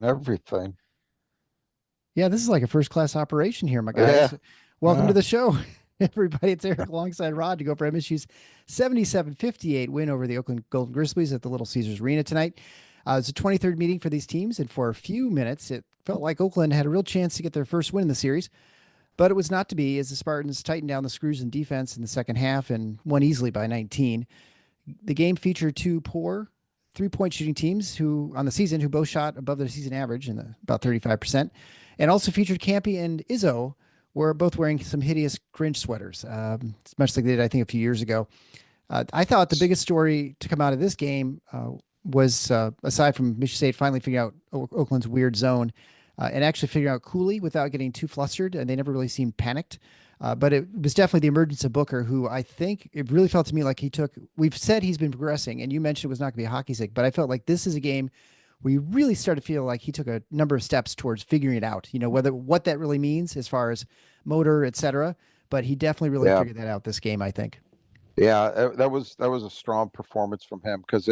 everything. Yeah, this is like a first class operation here, my Yeah. guys. Welcome to the show, everybody. It's Eric alongside Rod to go for MSU's 77-58 win over the Oakland Golden Grizzlies at the Little Caesars Arena tonight. It's a 23rd meeting for these teams, and for a few minutes, it felt like Oakland had a real chance to get their first win in the series, but it was not to be as the Spartans tightened down the screws in defense in the second half and won easily by 19. The game featured two poor 3-point shooting teams who on the season who both shot above their season average in about 35%, and also featured Campy and Izzo were both wearing some hideous cringe sweaters, much like they did, I think, a few years ago. I thought the biggest story to come out of this game was, aside from Michigan State finally figuring out Oakland's weird zone and actually figuring out Cooley without getting too flustered, and they never really seemed panicked. But it was definitely the emergence of Booker, who I think it really felt to me like we've said he's been progressing, and you mentioned it was not going to be a hockey stick, but I felt like this is a game where you really started to feel like he took a number of steps towards figuring it out, what that really means as far as motor, et cetera. But he definitely really Yeah. figured that out this game, I think. Yeah. That was a strong performance from him because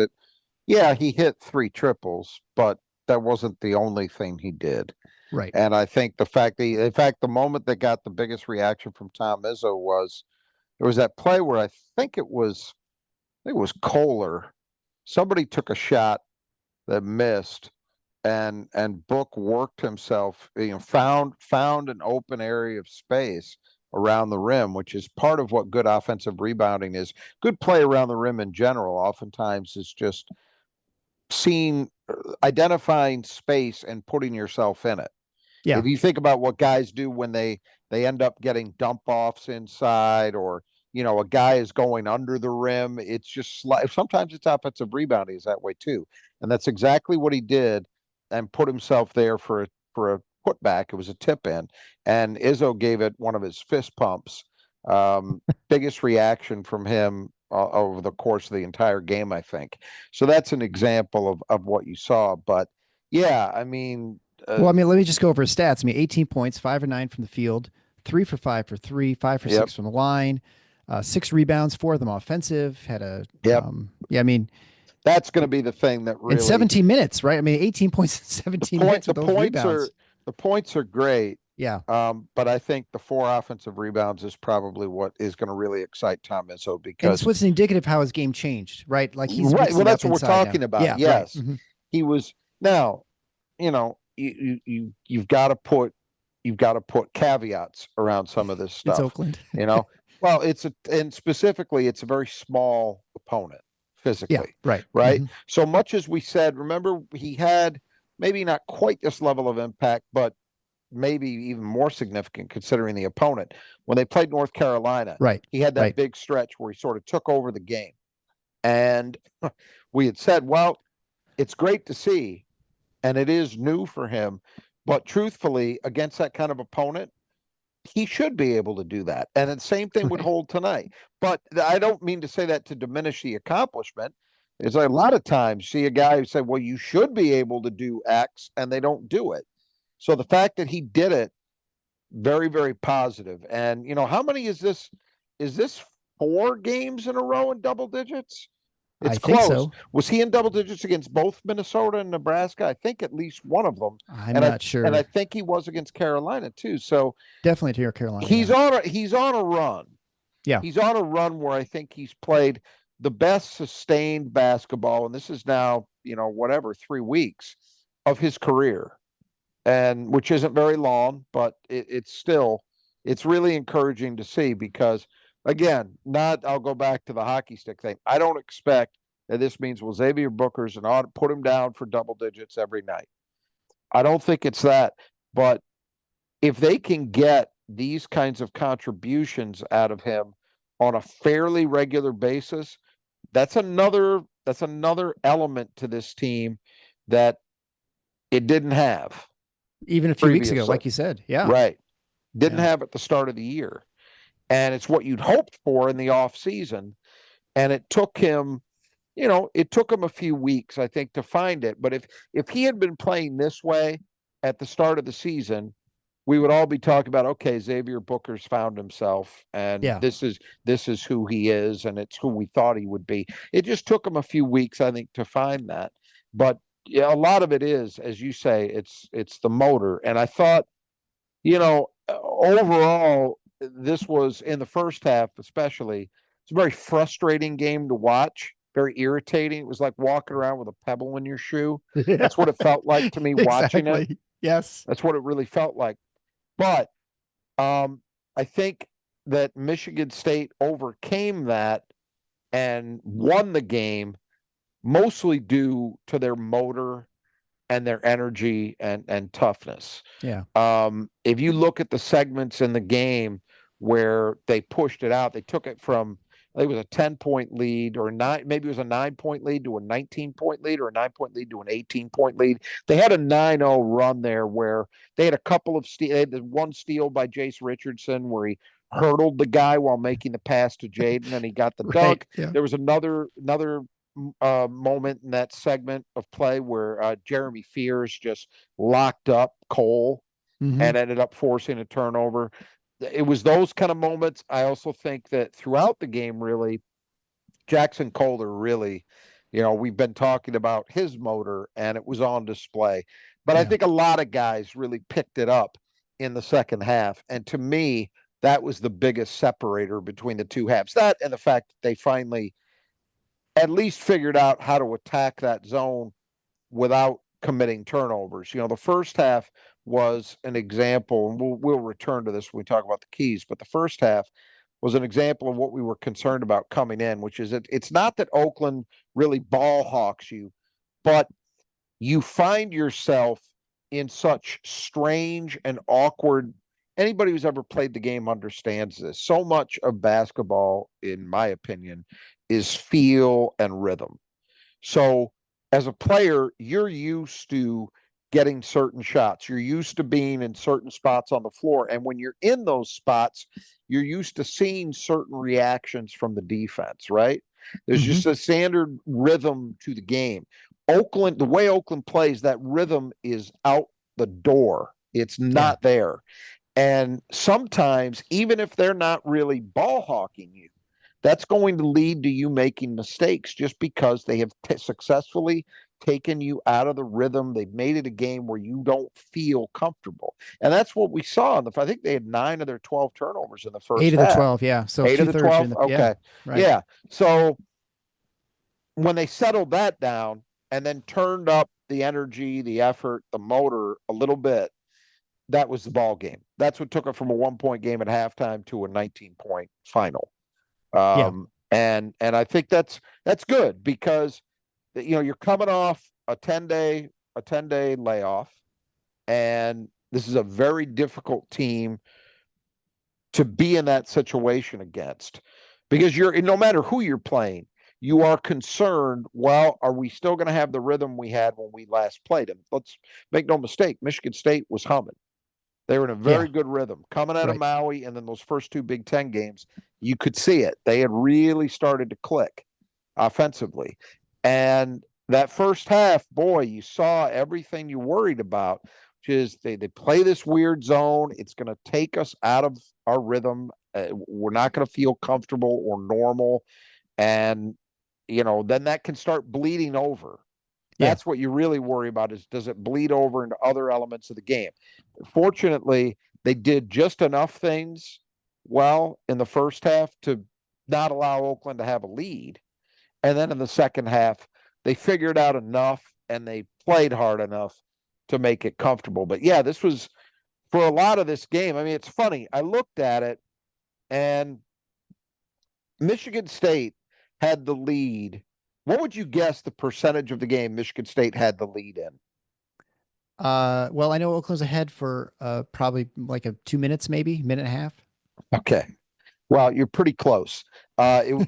yeah, he hit three triples, but that wasn't the only thing he did. Right. And I think in fact, the moment that got the biggest reaction from Tom Izzo was there was that play where I think it was Kohler. Somebody took a shot that missed, and Book worked himself, found an open area of space around the rim, which is part of what good offensive rebounding is. Good play around the rim in general, oftentimes is just seeing, identifying space and putting yourself in it. Yeah. If you think about what guys do when they end up getting dump offs inside, or a guy is going under the rim, it's just sometimes it's offensive rebounding is that way too, and that's exactly what he did, and put himself there for a putback. It was a tip in, and Izzo gave it one of his fist pumps. Biggest reaction from him over the course of the entire game, I think. So that's an example of what you saw. But yeah, I mean, Well, I mean, let me just go over his stats. I mean, 18 points, 5 or 9 from the field, 3 for 5 for three, 5 for 6 yep, from the line, 6 rebounds, 4 of them offensive. yep. Yeah, I mean, That's going to be the thing that in really 17 minutes, right? I mean, 18 points in 17 minutes the with those points are rebounds. great. Yeah. But I think the four offensive rebounds is probably what is going to really excite Tom Izzo And it's because what's indicative of how his game changed, right? Like he's right, well, mixing it that's up what we're inside now. talking about. Yeah, right. Yes, he was. Now, you've got to put caveats around some of this It's stuff. Oakland. You know, well, and specifically, it's a very small opponent Yeah, physically, right. right? So much as we said, remember, he had maybe not quite this level of impact, but maybe even more significant considering the opponent. When they played North Carolina, Right, he had that right. big stretch where he sort of took over the game. And we had said, well, it's great to see, and it is new for him. But truthfully, against that kind of opponent, he should be able to do that. And the same thing would Right. hold tonight. But I don't mean to say that to diminish the accomplishment. It's like a lot of times see a guy who said, well, you should be able to do X, and they don't do it. So the fact that he did it, very, very positive. And how many is this? Is this four games in a row in double digits? I It's think close. so. Was he in double digits against both Minnesota and Nebraska? I think at least one of them. I'm And I not and I sure. think he was against Carolina too. So Definitely to North Carolina. he's Yeah. on a run. Yeah. He's on a run where I think he's played the best sustained basketball, and this is now, whatever, 3 weeks of his career, and which isn't very long, but it's really encouraging to see because, again, not I'll go back to the hockey stick thing. I don't expect that this means, well, Xavier Booker's and ought to put him down for double digits every night. I don't think it's that, but if they can get these kinds of contributions out of him on a fairly regular basis, that's another element to this team that it didn't have Even a few weeks ago, previously. like you said. Yeah. Right. Didn't Yeah. have at the start of the year. And it's what you'd hoped for in the off season. And it took him a few weeks, I think, to find it. But if he had been playing this way at the start of the season, we would all be talking about, okay, Xavier Booker's found himself, and Yeah. this is who he is, and it's who we thought he would be. It just took him a few weeks, I think, to find that. But Yeah, a lot of it is, as you say, it's the motor. And I thought, overall, this was in the first half, especially, it's a very frustrating game to watch, very irritating. It was like walking around with a pebble in your shoe. Yeah, That's what it felt like to me watching it. exactly. Yes. That's what it really felt like. But I think that Michigan State overcame that and won the game mostly due to their motor and their energy and toughness. Yeah. If you look at the segments in the game where they pushed it out, they took it from, I think it was a 10-point lead or maybe it was a 9-point lead to a 19-point lead or a 9-point lead to an 18-point lead. They had a 9-0 run there where they had a couple of they had one steal by Jace Richardson where he hurdled the guy while making the pass to Jaden and he got the Right. dunk. Yeah. There was another moment in that segment of play where Jeremy Fears just locked up Cole and ended up forcing a turnover. It was those kind of moments. I also think that throughout the game, really, Jackson Kohler really, we've been talking about his motor and it was on display. But I Yeah. think a lot of guys really picked it up in the second half. And to me, that was the biggest separator between the two halves. That and the fact that they finally at least figured out how to attack that zone without committing turnovers. The first half was an example, and we'll return to this when we talk about the keys, but the first half was an example of what we were concerned about coming in, which is it's not that Oakland really ball hawks you, but you find yourself in such strange and awkward. Anybody who's ever played the game understands this. So much of basketball, in my opinion, is feel and rhythm. So as a player, you're used to getting certain shots. You're used to being in certain spots on the floor. And when you're in those spots, you're used to seeing certain reactions from the defense, right? There's just a standard rhythm to the game. Oakland, the way Oakland plays, that rhythm is out the door. It's not there. And sometimes, even if they're not really ball hawking you, that's going to lead to you making mistakes just because they have successfully taken you out of the rhythm. They've made it a game where you don't feel comfortable. And that's what we saw. I think they had 9 of their 12 turnovers in the first 8 of half. the 12. Yeah. So 8 of the 12. Okay. Yeah. Right. Yeah. So when they settled that down and then turned up the energy, the effort, the motor a little bit, that was the ball game. That's what took it from a 1-point game at halftime to a 19-point final. And I think that's good because you're coming off a 10-day layoff, and this is a very difficult team to be in that situation against because no matter who you're playing, you are concerned, well, are we still going to have the rhythm we had when we last played them? Let's make no mistake, Michigan State was humming. They were in a very good rhythm coming out of Maui, and then those first 2 Big Ten games, you could see it. They had really started to click offensively. And that first half, boy, you saw everything you worried about, which is they play this weird zone. It's going to take us out of our rhythm. We're not going to feel comfortable or normal. And, then that can start bleeding over. That's what you really worry about is does it bleed over into other elements of the game? Fortunately, they did just enough things well in the first half to not allow Oakland to have a lead. And then in the second half, they figured out enough and they played hard enough to make it comfortable. But yeah, this was for a lot of this game. I mean, it's funny. I looked at it and Michigan State had the lead. What would you guess the percentage of the game Michigan State had the lead in? Well, I know Oakland's ahead for probably like 2 minutes, maybe minute and a half. Okay. Well, you're pretty close.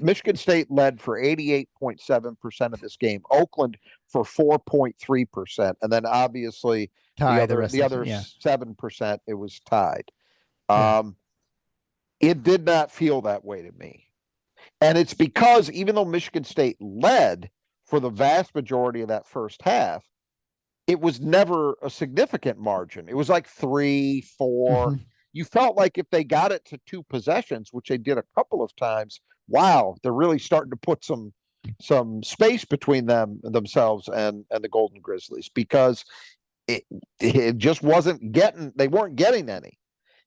Michigan State led for 88.7% of this game. Oakland for 4.3%, and then obviously the other 7% it was tied. It did not feel that way to me. And it's because even though Michigan State led for the vast majority of that first half, it was never a significant margin. It was like 3, 4. You felt like if they got it to 2 possessions, which they did a couple of times, wow, they're really starting to put some some space between themselves and the Golden Grizzlies, because it just wasn't getting, they weren't getting any.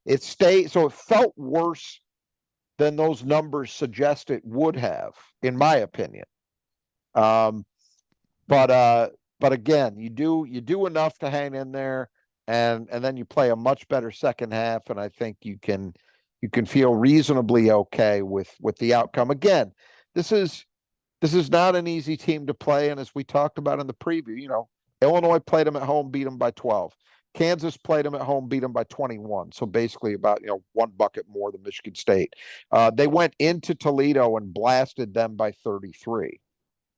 It stayed, so it felt worse than those numbers suggest it would have, in my opinion. But again, you do enough to hang in there, and then you play a much better second half, and I think you can feel reasonably okay with the outcome. Again, this is not an easy team to play, and as we talked about in the preview, Illinois played them at home, beat them by 12. Kansas played them at home, beat them by 21. So basically about, one bucket more than Michigan State. They went into Toledo and blasted them by 33.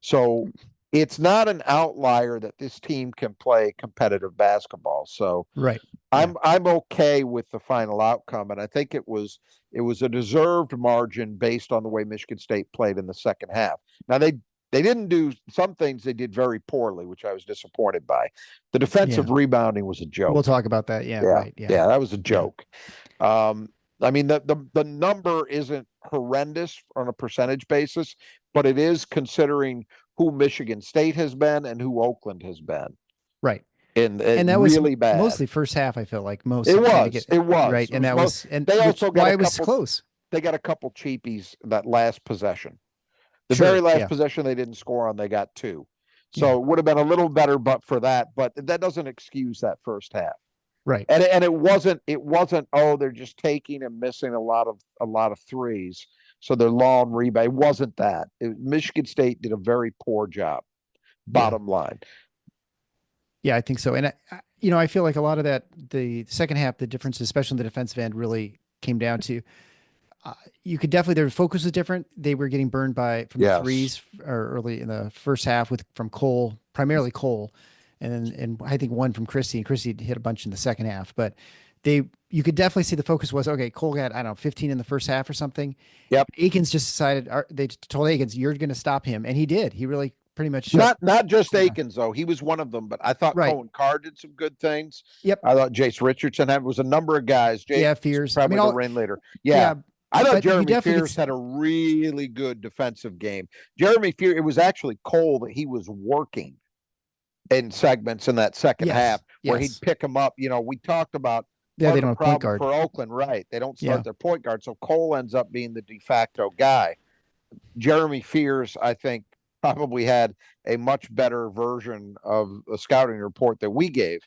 So it's not an outlier that this team can play competitive basketball. So right. I'm okay with the final outcome. And I think it was a deserved margin based on the way Michigan State played in the second half. Now they didn't do some things, they did very poorly, which I was disappointed by. The defensive rebounding was a joke. We'll talk about that. Yeah, right. Yeah, that was a joke. Yeah. I mean, the number isn't horrendous on a percentage basis, but it is considering who Michigan State has been and who Oakland has been. Right. And that was really bad. Mostly first half, I felt like most. It was. Right. And that was, and they also got why it was close. They got a couple cheapies that last possession. The very last possession they didn't score on, they got 2. So it would have been a little better, but for that. But that doesn't excuse that first half. Right. And it wasn't, oh, they're just taking and missing a lot of threes, so they're long rebound. It wasn't that. Michigan State did a very poor job, bottom line. Yeah, I think so. And I feel like a lot of that, the second half, the difference, especially in the defensive end, really came down to you could definitely, their focus was different. They were getting burned from the threes early in the first half from Cole, primarily Cole, and I think one from Christie, and Christie hit a bunch in the second half. But you could definitely see the focus was, okay, Cole got, I don't know, 15 in the first half or something. Yep. Akins just decided, they told Akins, you're going to stop him. And he did. He really pretty much not just Akins, though. He was one of them, but I thought Cohen Carr did some good things. Yep. I thought Jace Richardson was a number of guys. Fears. Probably the ringleader. Yeah. I thought Jeremy Fears had a really good defensive game. Jeremy Fears, it was actually Cole that he was working in segments in that second half where he'd pick him up. We talked about they don't have point guard for Oakland, right? They don't start their point guard, so Cole ends up being the de facto guy. Jeremy Fears, I think, probably had a much better version of a scouting report that we gave,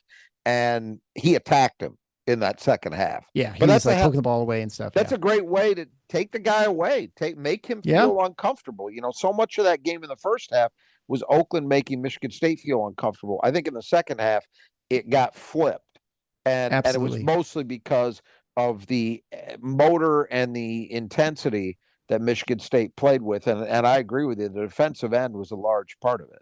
and he attacked him in that second half. Yeah, but that's like poking the ball away and stuff. That's a great way to take the guy away, make him feel uncomfortable. So much of that game in the first half was Oakland making Michigan State feel uncomfortable. I think in the second half it got flipped, and it was mostly because of the motor and the intensity that Michigan State played with, and I agree with you. The defensive end was a large part of it.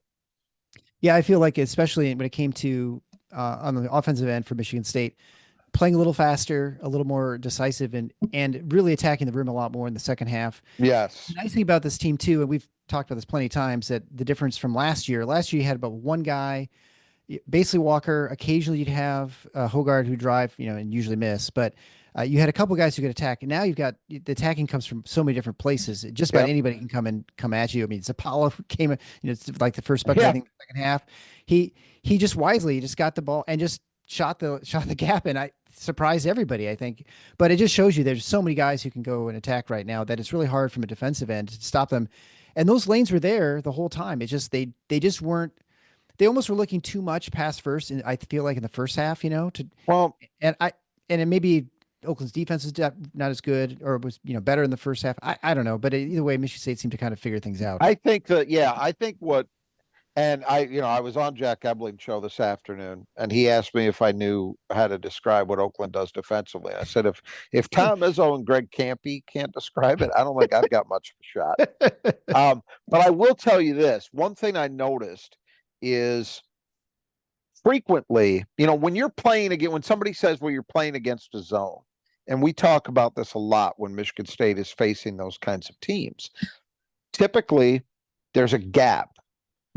Yeah, I feel like especially when it came to on the offensive end for Michigan State, playing a little faster, a little more decisive, and really attacking the rim a lot more in the second half. Yes. The nice thing about this team too, and we've talked about this plenty of times, that the difference from last year you had about one guy, basically Walker. Occasionally you'd have Hogard who drive, and usually miss, but you had a couple guys who could attack. And now you've got the attacking comes from so many different places. Just about anybody can come at you. I mean, Zapala came, it's like the first bucket, I think, the second half. He just wisely just got the ball and just shot the gap, and I surprised everybody, I think. But it just shows you there's so many guys who can go and attack right now that it's really hard from a defensive end to stop them. And those lanes were there the whole time. It's just they just weren't. They almost were looking too much past first, and I feel like in the first half, and it maybe Oakland's defense is not as good, or was better in the first half. I don't know, but either way, Michigan State seemed to kind of figure things out. I think what. And I was on Jack Ebling's show this afternoon, and he asked me if I knew how to describe what Oakland does defensively. I said, if Tom Izzo and Greg Campy can't describe it, I don't think I've got much of a shot. But I will tell you this. One thing I noticed is frequently, when you're playing again, when somebody says, well, you're playing against a zone, and we talk about this a lot when Michigan State is facing those kinds of teams, typically there's a gap.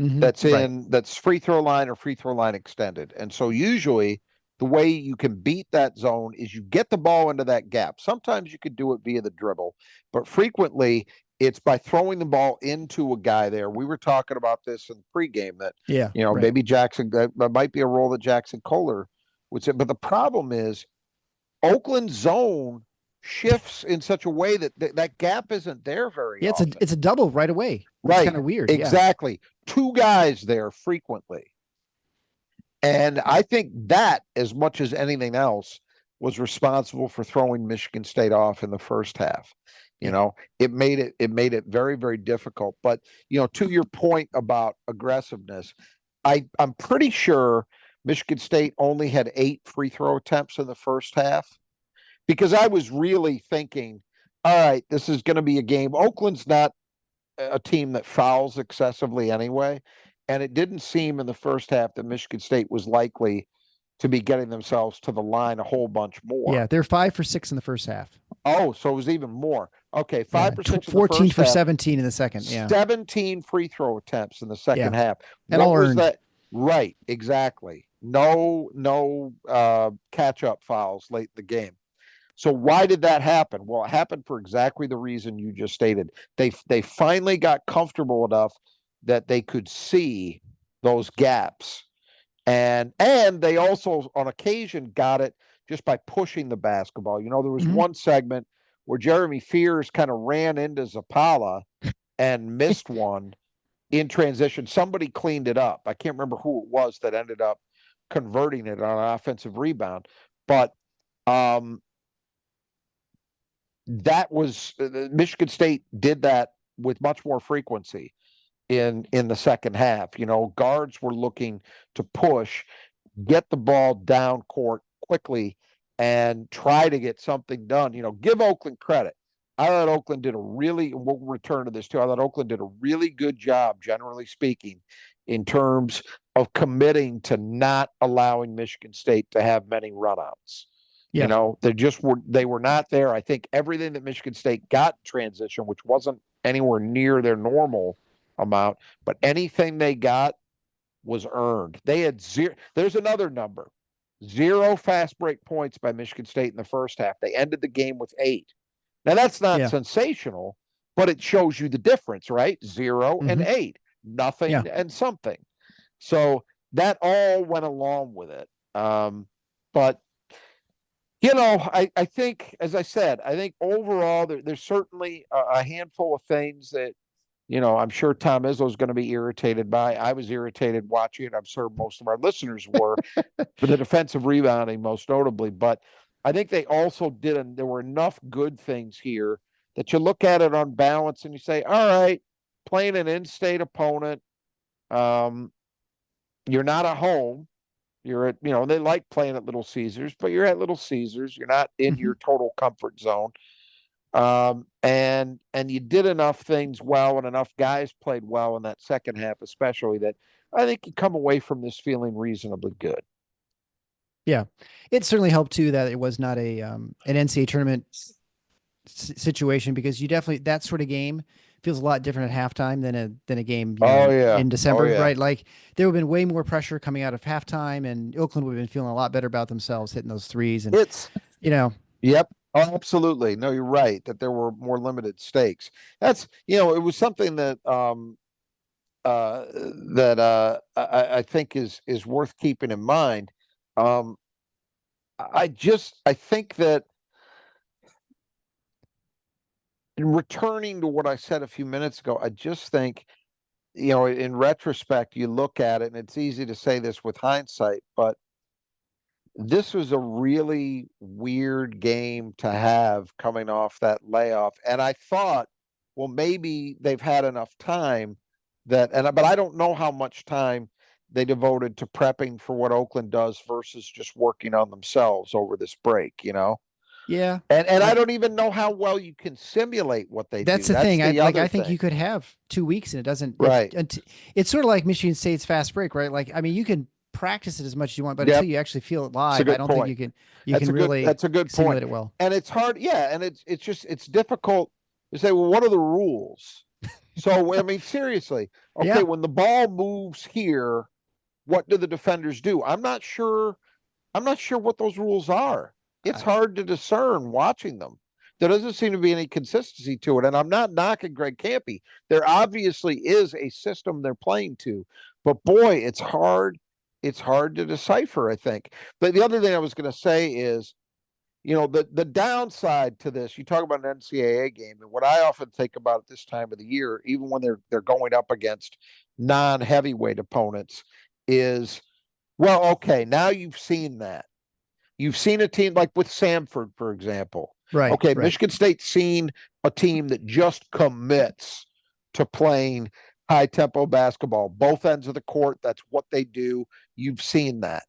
That's free throw line or free throw line extended. And so usually the way you can beat that zone is you get the ball into that gap. Sometimes you could do it via the dribble, but frequently It's by throwing the ball into a guy there. We were talking about this in the pregame that, right. maybe Jackson, that might be a role that Jackson Kohler would say. But the problem is Oakland zone shifts in such a way that that gap isn't there very Yeah, often. it's a double right away. It's Right. kind of weird. Exactly. Two guys there frequently. And I think that, as much as anything else, was responsible for throwing Michigan State off in the first half. It made it very, very difficult. But, to your point about aggressiveness, I'm pretty sure Michigan State only had 8 free throw attempts in the first half, because I was really thinking, all right, this is going to be a game. Oakland's not a team that fouls excessively anyway. And it didn't seem in the first half that Michigan State was likely to be getting themselves to the line a whole bunch more. Yeah, they're 5 for 6 in the first half. Oh, so it was even more. Okay, 5 for 6 in the 14 first for half, 17 in the second. Yeah, 17 free throw attempts in the second half. And all was earned. that? Right, exactly. No catch up fouls late in the game. So why did that happen? Well, it happened for exactly the reason you just stated. They finally got comfortable enough that they could see those gaps. And they also on occasion got it just by pushing the basketball. There was one segment where Jeremy Fears kind of ran into Zapala and missed one in transition. Somebody cleaned it up. I can't remember who it was that ended up converting it on an offensive rebound. But that was Michigan State did that with much more frequency in the second half. Guards were looking to push, get the ball down court quickly, and try to get something done. Give Oakland credit. I thought Oakland did we'll return to this too. I thought Oakland did a really good job, generally speaking, in terms of committing to not allowing Michigan State to have many runouts. Yeah. They were not there. I think everything that Michigan State got in transition, which wasn't anywhere near their normal amount, but anything they got was earned. They had 0. There's another number. 0 fast break points by Michigan State in the first half. They ended the game with 8. Now that's not sensational, but it shows you the difference, right? 0 and 8, nothing and something. So that all went along with it. But I think, as I said, I think overall there's certainly a handful of things that, I'm sure Tom Izzo is going to be irritated by. I was irritated watching it. I'm sure most of our listeners were, for the defensive rebounding most notably. But I think they also there were enough good things here that you look at it on balance and you say, all right, playing an in-state opponent, you're not at home. You're at, they like playing at Little Caesars, but you're at Little Caesars. You're not in your total comfort zone. And you did enough things well, and enough guys played well in that second half, especially, that I think you come away from this feeling reasonably good. Yeah, it certainly helped too that it was not an NCAA tournament situation, because you definitely, that sort of game feels a lot different at halftime than a game in December, right? Like there would have been way more pressure coming out of halftime, and Oakland would have been feeling a lot better about themselves hitting those threes. And Yep. Oh, absolutely. No, you're right that there were more limited stakes. That's, it was something that I think is worth keeping in mind. I think that, in returning to what I said a few minutes ago, I just think, in retrospect, you look at it, and it's easy to say this with hindsight, but this was a really weird game to have coming off that layoff. And I thought, well, maybe they've had enough time but I don't know how much time they devoted to prepping for what Oakland does versus just working on themselves over this break, Yeah. And I don't even know how well you can simulate what they do. That's the thing. I think you could have 2 weeks and it doesn't. Right. It's sort of like Michigan State's fast break, right? Like, I mean, you can practice it as much as you want, but until you actually feel it live, I don't think you can really that's a good simulate point. it well. And it's hard. Yeah. And it's difficult to say, well, what are the rules? So, I mean, seriously, okay, when the ball moves here, what do the defenders do? I'm not sure what those rules are. It's hard to discern watching them. there doesn't seem to be any consistency to it. And I'm not knocking Greg Campy. There obviously is a system they're playing to, but boy, it's hard. It's hard to decipher, I think. But the other thing I was going to say is, the downside to this, you talk about an NCAA game, and what I often think about at this time of the year, even when they're going up against non-heavyweight opponents, is, well, okay, now you've seen that. You've seen a team like with Samford, for example. Right. Okay, right. Michigan State's seen a team that just commits to playing high tempo basketball, both ends of the court. That's what they do. You've seen that.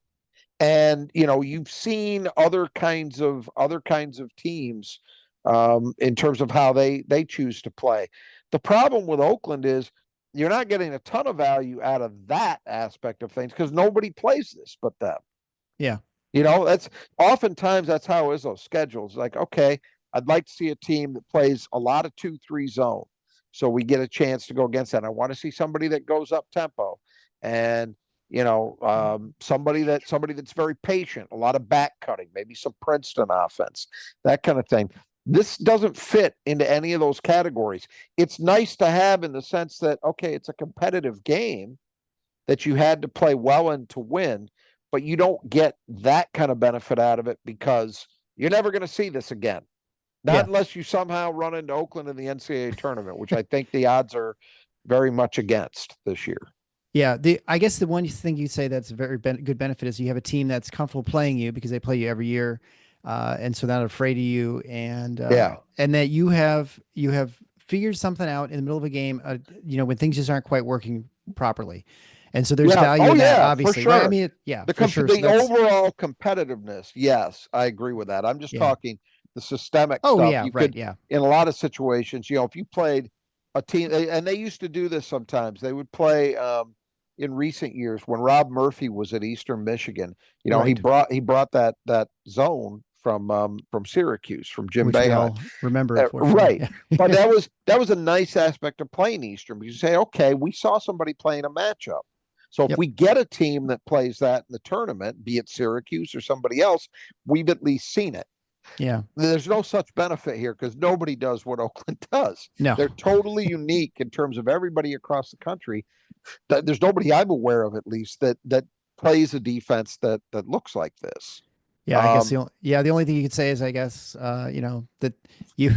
And you've seen other kinds of teams in terms of how they choose to play. The problem with Oakland is you're not getting a ton of value out of that aspect of things because nobody plays this but them. Yeah. That's oftentimes that's how it is those schedules. Like, okay, I'd like to see a team that plays a lot of 2-3 zone. So we get a chance to go against that. I want to see somebody that goes up tempo and somebody that's very patient, a lot of back cutting, maybe some Princeton offense, that kind of thing. This doesn't fit into any of those categories. It's nice to have in the sense that, okay, it's a competitive game that you had to play well in to win, but you don't get that kind of benefit out of it because you're never going to see this again. Not unless you somehow run into Oakland in the NCAA tournament, which I think the odds are very much against this year. Yeah, I guess the one thing you say that's a very good benefit is you have a team that's comfortable playing you because they play you every year, and so they're not afraid of you, and and that you have figured something out in the middle of a game, when things just aren't quite working properly, and so there's value in that, obviously. For sure. Right? I mean, the overall competitiveness. Yes, I agree with that. I'm just talking the systemic stuff. In a lot of situations, if you played a team, and they used to do this sometimes, they would play in recent years when Rob Murphy was at Eastern Michigan. He brought that zone from Syracuse, from Jim Boeheim. Remember, right? But that was a nice aspect of playing Eastern, because you say, okay, we saw somebody playing a matchup. So if we get a team that plays that in the tournament, be it Syracuse or somebody else, we've at least seen it. Yeah. There's no such benefit here because nobody does what Oakland does. No. They're totally unique in terms of everybody across the country. There's nobody I'm aware of, at least, that plays a defense that looks like this. Yeah, I guess the only thing you could say is, I guess, that you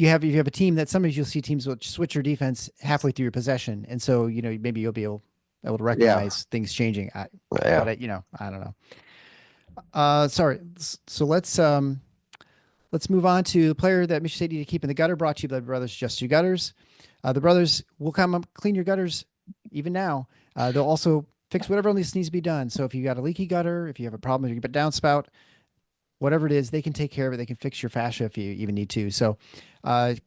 have a team that sometimes you'll see teams will switch your defense halfway through your possession, and so maybe you'll be able to recognize things changing. But I don't know. Sorry. So let's move on to the player that Michigan State needed to keep in the gutter. Brought to you by the brothers Just Your Gutters. The brothers will come up, clean your gutters even now. They'll also fix whatever else needs to be done. So if you got a leaky gutter, if you have a problem with your downspout, whatever it is, they can take care of it. They can fix your fascia if you even need to. So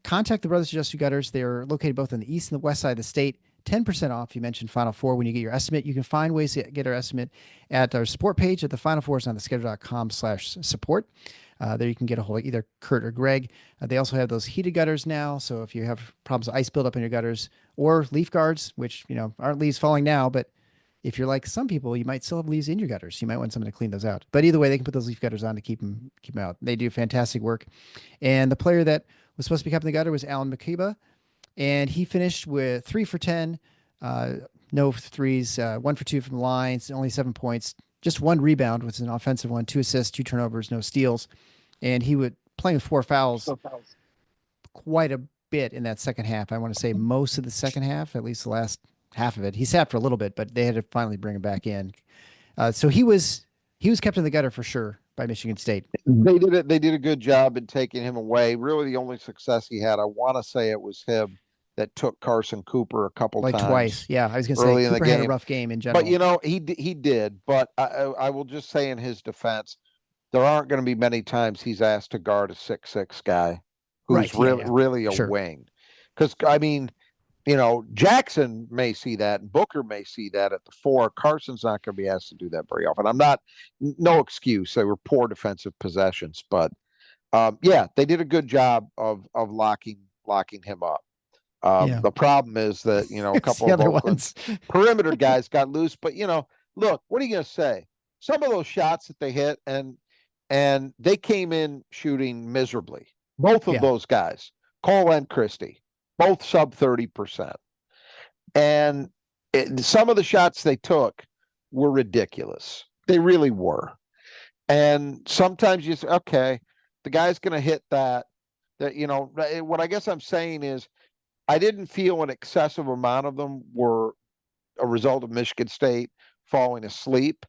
contact the brothers Just Your Gutters. They're located both on the east and the west side of the state. 10% off. You mentioned Final Four when you get your estimate. You can find ways to get our estimate at our support page at the Final Four is on the schedule.com/support. There you can get a hold of either Kurt or Greg. They also have those heated gutters now. So if you have problems with ice buildup in your gutters, or leaf guards, which, aren't leaves falling now, but if you're like some people, you might still have leaves in your gutters. You might want someone to clean those out. But either way, they can put those leaf gutters on to keep them out. They do fantastic work. And the player that was supposed to be kept in the gutter was Alan McKeeba. And he finished with 3 for 10, no threes, 1 for 2 from the lines, only 7 points, just 1 rebound, which is an offensive one, 2 assists, 2 turnovers, no steals. And he would playing with 4 fouls quite a bit in that second half. I want to say most of the second half, at least the last half of it. He sat for a little bit, but they had to finally bring him back in. So he was kept in the gutter for sure by Michigan State. They did a good job in taking him away. Really, the only success he had, I want to say, it was him that took Carson Cooper a couple times. Like twice. Yeah, I was going to say Cooper had a rough game in general. But, he did. But I will just say in his defense, there aren't going to be many times he's asked to guard a 6'6" guy who's really a wing. Because, Jackson may see that, and Booker may see that at the 4. Carson's not going to be asked to do that very often. No excuse. They were poor defensive possessions. But, they did a good job of locking him up. The problem is that, a couple of Oakland's perimeter guys got loose. But, look, what are you going to say? Some of those shots that they hit, and they came in shooting miserably. Both of Yeah. those guys, Cole and Christie, both sub 30%. And some of the shots they took were ridiculous. They really were. And sometimes you say, okay, the guy's going to hit that. What I guess I'm saying is I didn't feel an excessive amount of them were a result of Michigan State falling asleep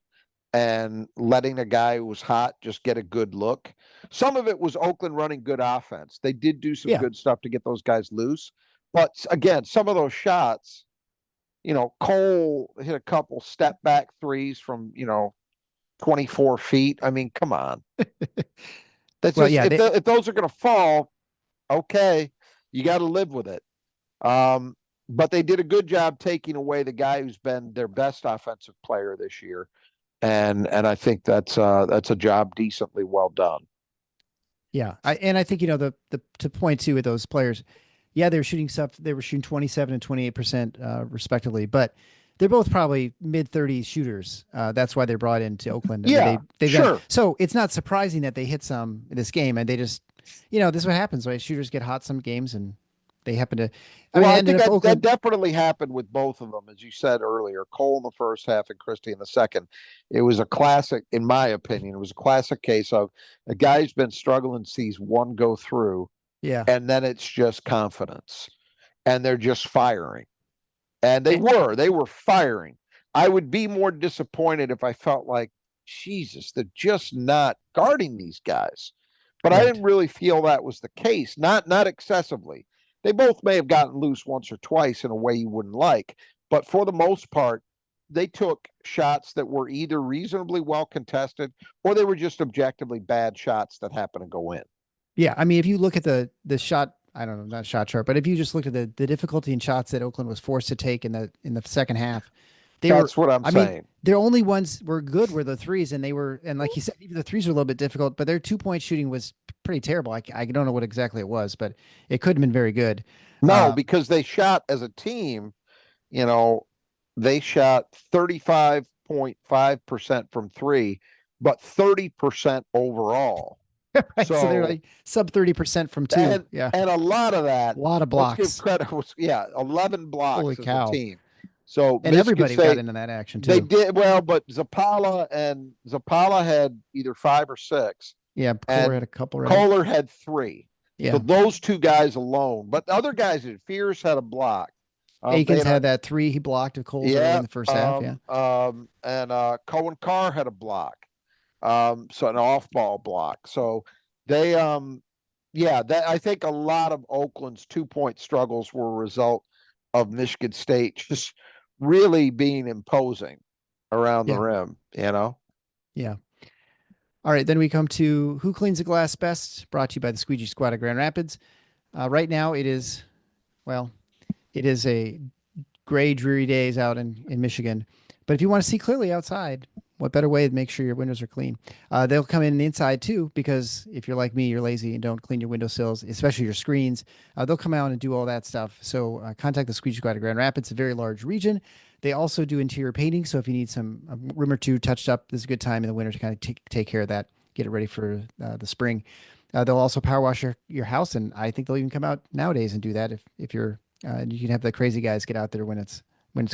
and letting a guy who was hot just get a good look. Some of it was Oakland running good offense. They did do some good stuff to get those guys loose. But again, some of those shots, Cole hit a couple step back threes from, 24 feet. I mean, come on. That's Well, just, yeah, if those are going to fall, okay, you got to live with it. But they did a good job taking away the guy who's been their best offensive player this year. And I think that's a job decently well done. Yeah, I think the to point to with those players, yeah, they were shooting stuff. They were shooting 27 and 28% respectively, but they're both probably mid-30s shooters. That's why they're brought into Oakland. Yeah, sure. So it's not surprising that they hit some in this game, and they just, this is what happens, right? Shooters get hot some games, and they happen to. I think that definitely happened with both of them, as you said earlier. Cole in the first half and Christie in the second. It was a classic, in my opinion. It was a classic case of a guy who's been struggling, sees one go through, and then it's just confidence, and they're just firing. And they were firing. I would be more disappointed if I felt like, Jesus, they're just not guarding these guys. But I didn't really feel that was the case, not excessively. They both may have gotten loose once or twice in a way you wouldn't like, but for the most part, they took shots that were either reasonably well contested or they were just objectively bad shots that happened to go in. Yeah, I mean, if you look at the shot, I don't know, not shot chart, but if you just looked at the difficulty in shots that Oakland was forced to take in the second half, that's what I'm saying. Mean, their only ones were good were the threes, and like you said, even the threes were a little bit difficult, but their 2-point shooting was pretty terrible. I don't know what exactly it was, but it couldn't have been very good. No, because they shot as a team, they shot 35.5% from three, but 30% overall. Right, so they're like sub 30% from two. And, yeah. And a lot of that. A lot of blocks. Let's give credit. 11 blocks. Holy cow. As a team. So and everybody got into that action too. They did well, but Zapala had either 5 or 6. Yeah, Kohler had a couple. Right? Kohler had 3. Yeah. So those two guys alone, but the other guys did. Fierce had a block. Akins had that 3 he blocked of Cole's in the first half. Yeah. And Cohen Carr had a block. So an off-ball block. So they I think a lot of Oakland's 2-point struggles were a result of Michigan State just really being imposing around the rim, Yeah. All right, then we come to Who Cleans the Glass Best, brought to you by the Squeegee Squad of Grand Rapids. Right now it is a gray, dreary days out in Michigan. But if you want to see clearly outside, what better way to make sure your windows are clean? They'll come in the inside too, because if you're like me, you're lazy and don't clean your windowsills, especially your screens. They'll come out and do all that stuff. So contact the Squeegee Squad of Grand Rapids. It's a very large region. They also do interior painting. So if you need a room or two touched up, this is a good time in the winter to kind of take care of that, get it ready for the spring. They'll also power wash your house, and I think they'll even come out nowadays and do that if you're you can have the crazy guys get out there when it's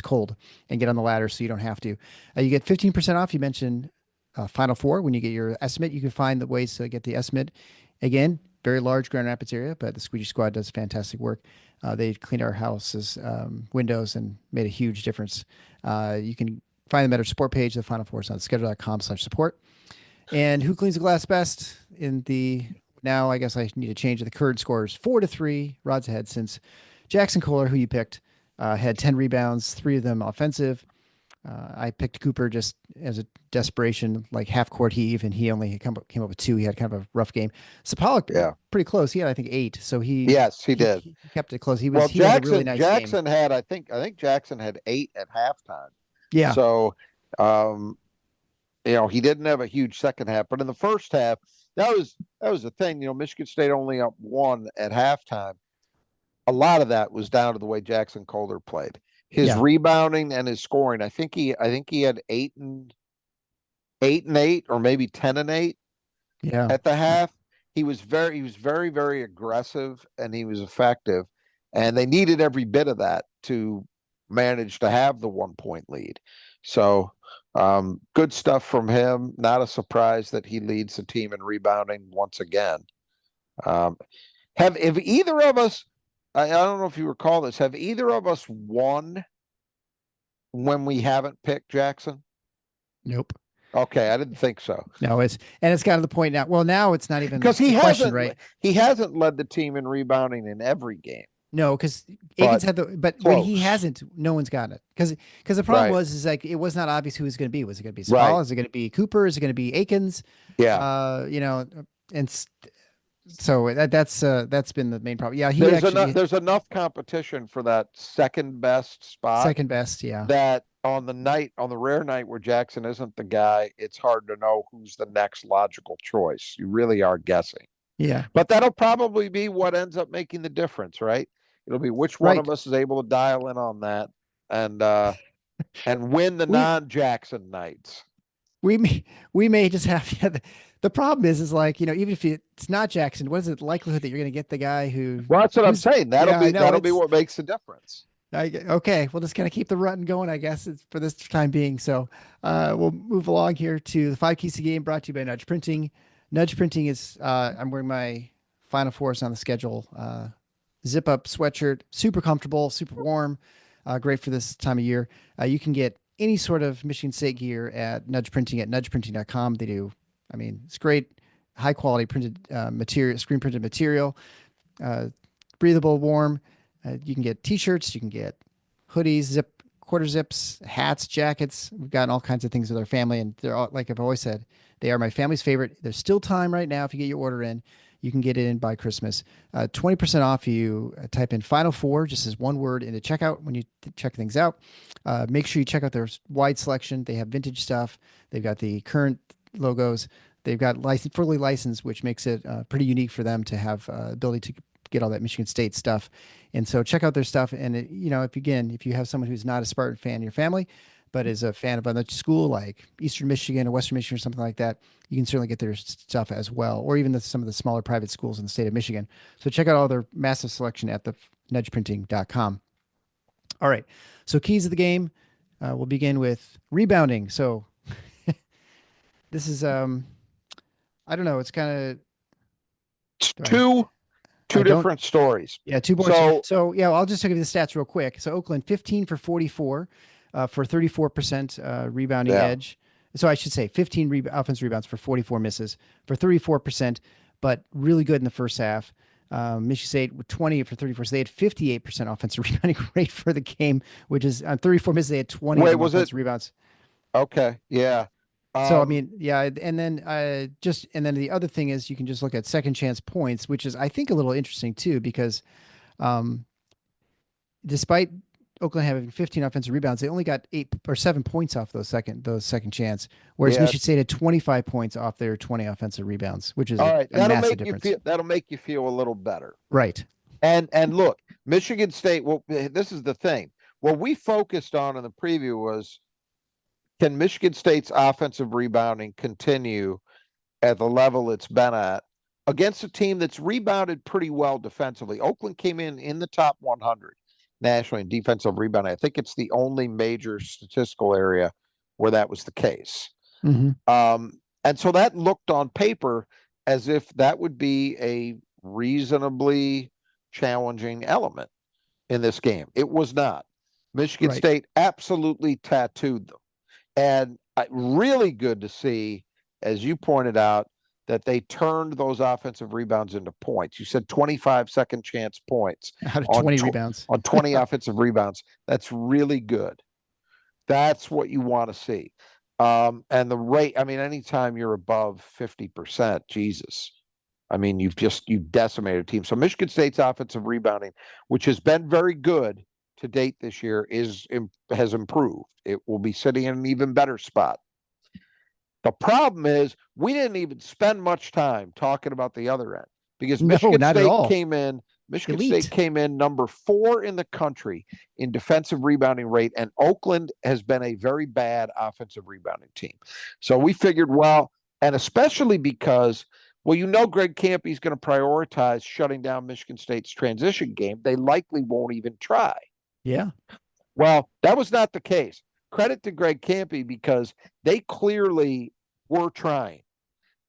cold and get on the ladder so you don't have to. You get 15% off. You mentioned Final Four. When you get your estimate, you can find the ways to get the estimate. Again, very large Grand Rapids area, but the Squeegee Squad does fantastic work. They've cleaned our house's windows and made a huge difference. You can find them at our support page. The Final Four is on schedule.com/support. And Who Cleans the Glass Best now I guess I need to change the current scores 4-3 rods ahead since Jackson Kohler, who you picked, had 10 rebounds, 3 of them offensive. I picked Cooper just as a desperation, like half court heave, and he only came up with 2. He had kind of a rough game. Sapollock, pretty close. He had, I think, 8. So he did. He kept it close. He had a really nice Jackson game. had, I think Jackson had 8 at halftime. Yeah. So, he didn't have a huge second half, but in the first half, that was the thing. Michigan State only up 1 at halftime. A lot of that was down to the way Jackson Kohler played. His rebounding and his scoring. I think he had 8 and 8 or maybe 10 and 8 at the half. he was very, very aggressive, and he was effective, and they needed every bit of that to manage to have the 1 point lead. So good stuff from him. Not a surprise that he leads the team in rebounding once again. Have either of us, I don't know if you recall this, have either of us won when we haven't picked Jackson? Nope. Okay, I didn't think so. No, it's gotten to the point now. Well, now it's not even Because a question, right? he hasn't led the team in rebounding in every game. No, because Aikens had but when he close. hasn't, no one's gotten it. Because the problem Right. is like it was not obvious who was going to be. Was it going to be Right. Spall? Is it going to be Cooper? Is it going to be Aikens? Yeah. And so that's been the main problem. Yeah, There's enough competition for that second best spot. Second best, yeah. That on the rare night where Jackson isn't the guy, it's hard to know who's the next logical choice. You really are guessing. Yeah. But that'll probably be what ends up making the difference, right? It'll be which one of us is able to dial in on that and win the non-Jackson nights. We may just have the problem is like, even if it's not Jackson, what is the likelihood that you're going to get the guy who? Well, that's what I'm saying. That'll be what makes the difference. Okay, we'll just kind of keep the run going, I guess, for this time being. So we'll move along here to the 5 keys to game, brought to you by Nudge Printing. Nudge Printing is I'm wearing my Final Fours on the schedule. Zip up sweatshirt, super comfortable, super warm, great for this time of year. You can get any sort of Michigan State gear at Nudge Printing at nudgeprinting.com. They do, it's great, high quality printed material, screen printed material, breathable, warm. You can get t-shirts, you can get hoodies, quarter zips, hats, jackets. We've gotten all kinds of things with our family, and they're all, like I've always said, they are my family's favorite. There's still time right now. If you get your order in, you can get it in by Christmas. 20% off. You type in Final Four, just as one word, into checkout when you check things out. Make sure you check out their wide selection. They have vintage stuff. They've got the current logos. They've got fully licensed, which makes it pretty unique for them to have ability to get all that Michigan State stuff. And so check out their stuff. And if you have someone who's not a Spartan fan in your family, but is a fan of another school like Eastern Michigan or Western Michigan or something like that, you can certainly get their stuff as well, or even some of the smaller private schools in the state of Michigan. So check out all their massive selection at the nudgeprinting.com. All right. So keys of the game. We'll begin with rebounding. So this is, I don't know. It's kind of two different stories. Yeah. 2 points. So yeah, I'll just give you the stats real quick. So Oakland 15 for 44 for 34% rebounding edge. So I should say 15 offensive rebounds for 44 misses for 34%, but really good in the first half. Michigan State with 20 for 34. So they had 58% offensive rebounding rate for the game, which is on 34 misses. They had 20 offensive rebounds. Okay. Yeah. So, yeah. And then the other thing is you can just look at second chance points, which is, I think, a little interesting too, because despite Oakland having 15 offensive rebounds, they only got 8 or 7 points off those second chance, whereas Michigan State had 25 points off their 20 offensive rebounds, which is a massive difference. That'll make you feel a little better. Right. And look, Michigan State, well, this is the thing. What we focused on in the preview was, can Michigan State's offensive rebounding continue at the level it's been at against a team that's rebounded pretty well defensively? Oakland came in the top 100 nationally in defensive rebounding. I think it's the only major statistical area where that was the case. Mm-hmm. And so that looked on paper as if that would be a reasonably challenging element in this game. It was not. Michigan State absolutely tattooed them. And really good to see, as you pointed out, that they turned those offensive rebounds into points. You said 25 second chance points out of 20 rebounds on 20 offensive rebounds. That's really good. That's what you want to see. And the rate, anytime you're above 50%, Jesus, you've decimated a team. So Michigan State's offensive rebounding, which has been very good to date this year, has improved. It will be sitting in an even better spot. The problem is we didn't even spend much time talking about the other end, because Michigan State came in number 4 in the country in defensive rebounding rate, and Oakland has been a very bad offensive rebounding team. So we figured, and especially because Well, you know Greg Campy's going to prioritize shutting down Michigan State's transition game. They likely won't even try. Yeah. Well, that was not the case. Credit to Greg Campy because they clearly were trying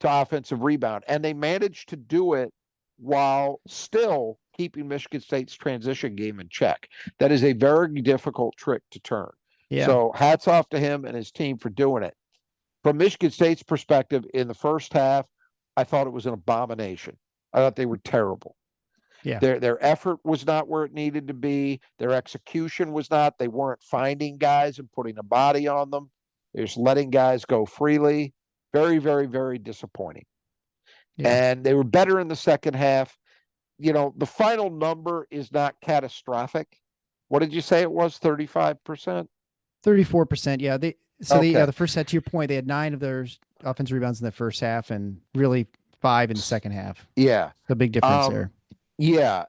to offensive rebound, and they managed to do it while still keeping Michigan State's transition game in check. That is a very difficult trick to turn. Yeah. So hats off to him and his team for doing it. From Michigan State's perspective, in the first half, I thought it was an abomination. I thought they were terrible. Yeah. Their effort was not where it needed to be. Their execution was not. They weren't finding guys and putting a body on them. They're just letting guys go freely. Very, very, very disappointing. Yeah. And they were better in the second half. You know, the final number is not catastrophic. What did you say it was? 35%? 34%. Yeah. The first set, to your point, they had 9 of their offensive rebounds in the first half and really 5 in the second half. Yeah. The big difference there. Yeah.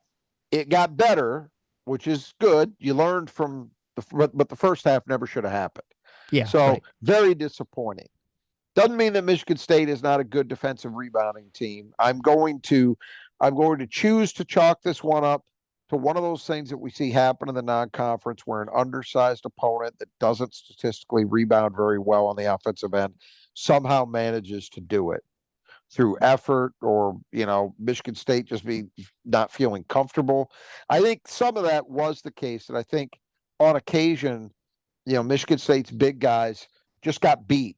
It got better, which is good. You learned from but the first half never should have happened. Yeah. So very disappointing. Doesn't mean that Michigan State is not a good defensive rebounding team. I'm going to choose to chalk this one up to one of those things that we see happen in the non-conference where an undersized opponent that doesn't statistically rebound very well on the offensive end somehow manages to do it through effort or, Michigan State just not feeling comfortable. I think some of that was the case, and I think on occasion, Michigan State's big guys just got beat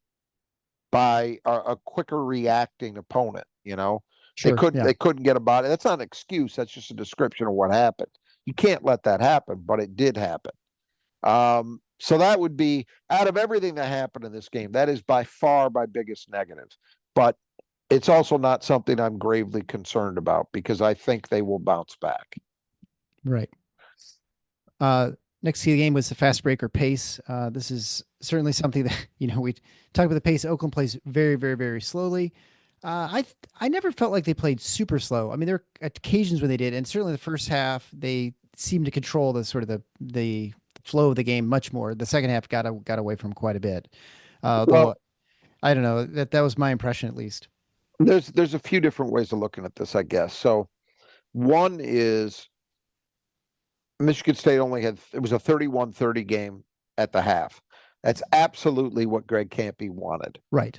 by a quicker reacting opponent. Sure, they couldn't get a body. That's not an excuse. That's just a description of what happened. You can't let that happen, but it did happen. So that would be, out of everything that happened in this game, that is by far my biggest negative. But it's also not something I'm gravely concerned about because I think they will bounce back. Right. Next to the game was the fast breaker pace. This is certainly something that, we talk about the pace. Oakland plays very, very, very slowly. I never felt like they played super slow. I mean, there are occasions when they did, and certainly the first half, they seemed to control the sort of the flow of the game much more. The second half got away from quite a bit. Though I don't know, that was my impression, at least. There's a few different ways of looking at this, I guess. So one is Michigan State it was a 31-30 game at the half. That's absolutely what Greg Campy wanted. Right.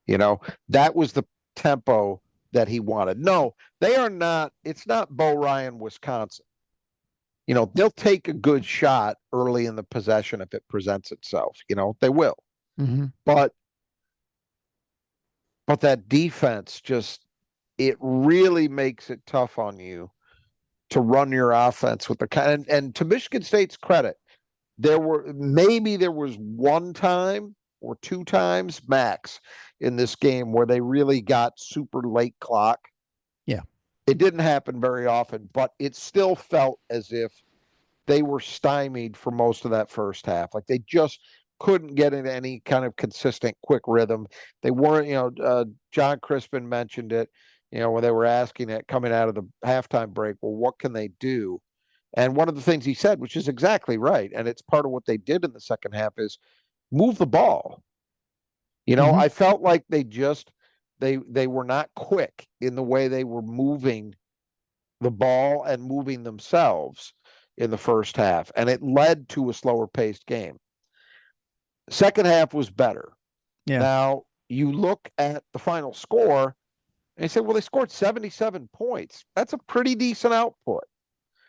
That was the tempo that he wanted. No, they are not. It's not Bo Ryan, Wisconsin. They'll take a good shot early in the possession if it presents itself. They will. Mm-hmm. But that defense it really makes it tough on you to run your offense with the kind. And to Michigan State's credit, there was one time or two times max in this game where they really got super late clock. Yeah. It didn't happen very often, but it still felt as if they were stymied for most of that first half. Like they just couldn't get into any kind of consistent quick rhythm. They weren't, John Crispin mentioned it, when they were asking it coming out of the halftime break, well, what can they do? And one of the things he said, which is exactly right, and it's part of what they did in the second half, is move the ball. Mm-hmm. I felt like they were not quick in the way they were moving the ball and moving themselves in the first half, and it led to a slower paced game. Second half was better. Yeah. Now you look at the final score and you say, well, they scored 77 points. That's a pretty decent output.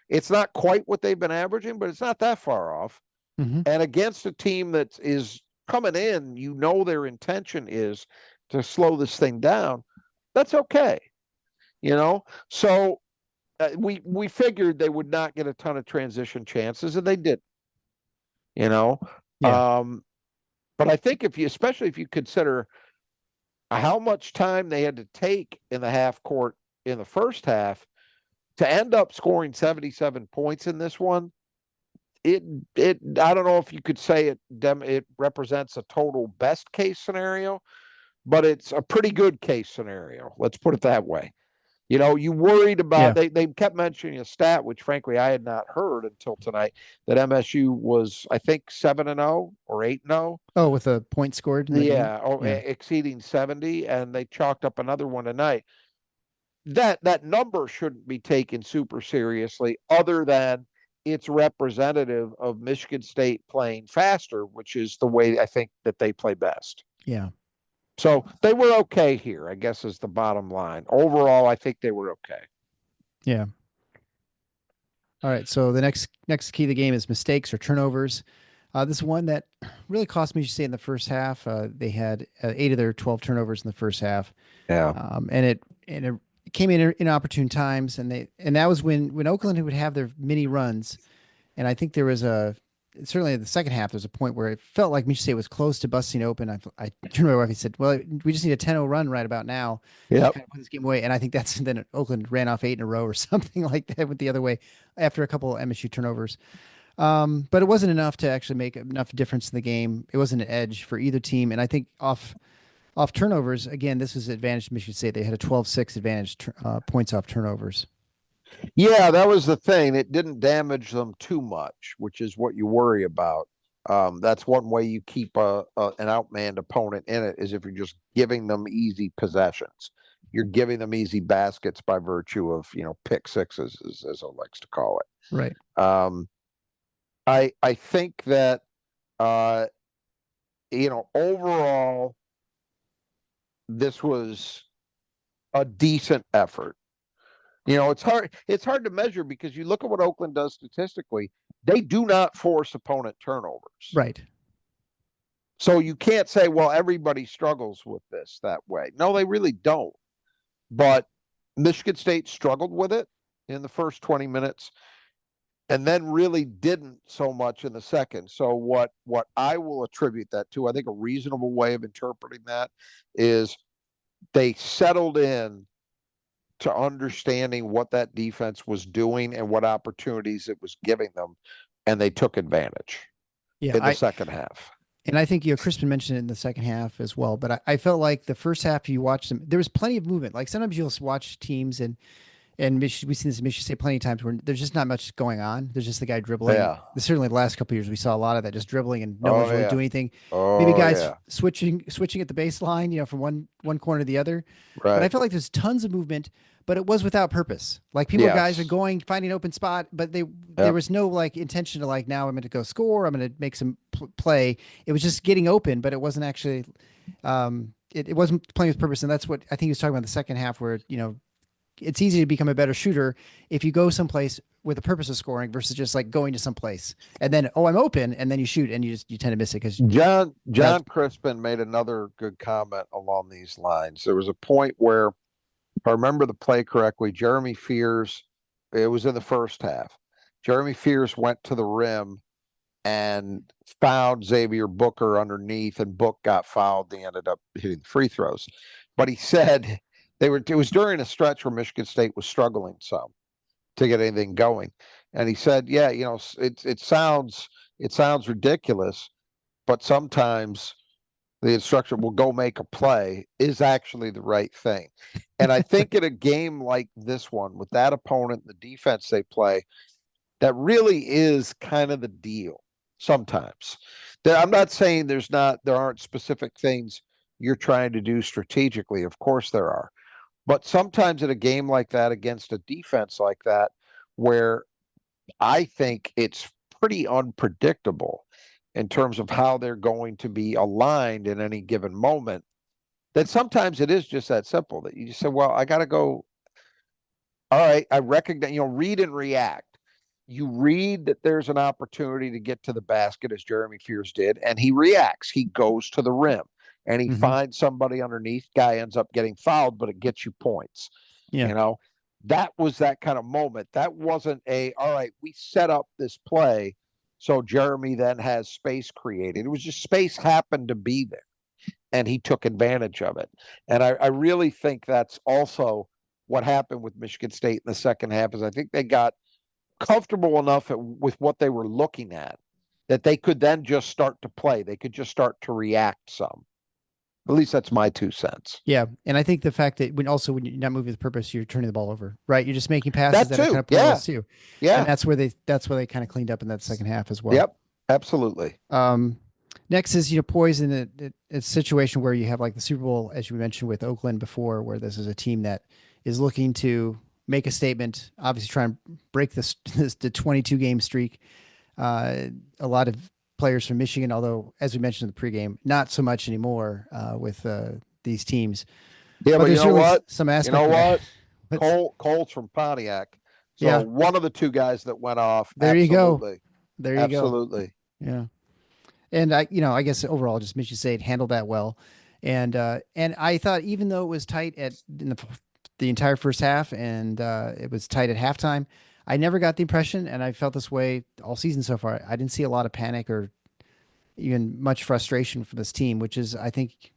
It's not quite what they've been averaging, but it's not that far off. Mm-hmm. And against a team that is coming in, their intention is to slow this thing down. That's okay. So we figured they would not get a ton of transition chances, and they did. Yeah. But I think especially if you consider how much time they had to take in the half court in the first half to end up scoring 77 points in this one, I don't know if you could say it represents a total best case scenario, but it's a pretty good case scenario. Let's put it that way. You worried about, they kept mentioning a stat, which frankly I had not heard until tonight, that MSU was, I think, 7-0 or 8-0. Oh, with a point scored. Exceeding 70, and they chalked up another one tonight. that number shouldn't be taken super seriously, other than it's representative of Michigan State playing faster, which is the way I think that they play best. Yeah. So they were okay here, I guess, is the bottom line. Overall, I think they were okay. Yeah. All right. So the next key of the game is mistakes or turnovers. This one that really cost Michigan State in the first half. They had 8 of their 12 turnovers in the first half. Yeah. And it came in inopportune times, and that was when Oakland would have their mini runs, and I think there was certainly in the second half there's a point where it felt like Michigan State was close to busting open. I turned to my wife and said, "Well, we just need a 10-0 run right about now. Yeah, Kind of put this game away." And I think then Oakland ran off 8 in a row or something like that, went the other way after a couple of MSU turnovers. But it wasn't enough to actually make enough difference in the game. It wasn't an edge for either team, and I think off turnovers, again, this was advantage to Michigan State. They had a 12-6 advantage points off turnovers. Yeah, that was the thing. It didn't damage them too much, which is what you worry about. That's one way you keep an outmanned opponent in it, is if you're just giving them easy possessions. You're giving them easy baskets by virtue of, pick sixes, as I likes to call it. Right. I think that, overall, this was a decent effort. It's hard to measure, because you look at what Oakland does statistically, they do not force opponent turnovers. Right. So you can't say, well, everybody struggles with this that way. No, they really don't. But Michigan State struggled with it in the first 20 minutes and then really didn't so much in the second. So what I will attribute that to, I think a reasonable way of interpreting that is they settled in to understanding what that defense was doing and what opportunities it was giving them, and they took advantage in the second half. And I think, Crispin mentioned it in the second half as well, but I felt like the first half, you watched them, there was plenty of movement. Like sometimes you'll watch teams and we've seen this in Michigan State plenty of times where there's just not much going on. There's just the guy dribbling. Yeah. Certainly the last couple of years, we saw a lot of that, just dribbling, and no one's really doing anything. Oh, maybe guys switching at the baseline, from one corner to the other. Right. But I felt like there's tons of movement, but it was without purpose. Like guys are finding an open spot, but there was no intention to now I'm going to go score, I'm going to make some play. It was just getting open, but it wasn't actually, it wasn't playing with purpose. And that's what I think he was talking about in the second half, where, it's easy to become a better shooter if you go someplace with a purpose of scoring versus just going to someplace and then, I'm open, and then you shoot and you tend to miss it. Because John Crispin made another good comment along these lines. There was a point where, if I remember the play correctly, Jeremy Fears, it was in the first half. Jeremy Fears went to the rim and found Xavier Booker underneath, and Book got fouled. They ended up hitting the free throws. But he said it was during a stretch where Michigan State was struggling some to get anything going. And he said, yeah, it sounds ridiculous, but sometimes the instructor will go make a play is actually the right thing. And I think in a game like this one, with that opponent, the defense they play, that really is kind of the deal sometimes. I'm not saying there aren't specific things you're trying to do strategically. Of course there are. But sometimes in a game like that, against a defense like that, where I think it's pretty unpredictable in terms of how they're going to be aligned in any given moment, that sometimes it is just that simple, that you just say, well, I got to go. All right, I recognize, read and react. You read that there's an opportunity to get to the basket, as Jeremy Fears did, and he reacts. He goes to the rim. And he finds somebody underneath, guy ends up getting fouled, but it gets you points. Yeah. That was that kind of moment. That wasn't all right, we set up this play, so Jeremy then has space created. It was just space happened to be there, and he took advantage of it. And I really think that's also what happened with Michigan State in the second half, is I think they got comfortable enough with what they were looking at that they could then just start to play. They could just start to react some. At least that's my 2 cents. Yeah, and I think the fact that when you're not moving with purpose, you're turning the ball over, right? You're just making passes that are kind of pointless too. Yeah, and that's where they kind of cleaned up in that second half as well. Yep, absolutely. Next is Poise in a situation where you have the Super Bowl, as you mentioned with Oakland before, where this is a team that is looking to make a statement, obviously try and break the 22 game streak. A lot of players from Michigan, although as we mentioned in the pregame, not so much anymore with these teams. Yeah, but you there's know really what? some You aspect know there. what? Cole's from Pontiac. So Yeah, one of the two guys that went off. there you go. Absolutely. There you go. Absolutely. Yeah. And I guess overall, just Michigan State handled that well. And I thought even though it was tight in the entire first half and it was tight at halftime, I never got the impression, and I felt this way all season so far. I didn't see a lot of panic or even much frustration from this team, which is, I think,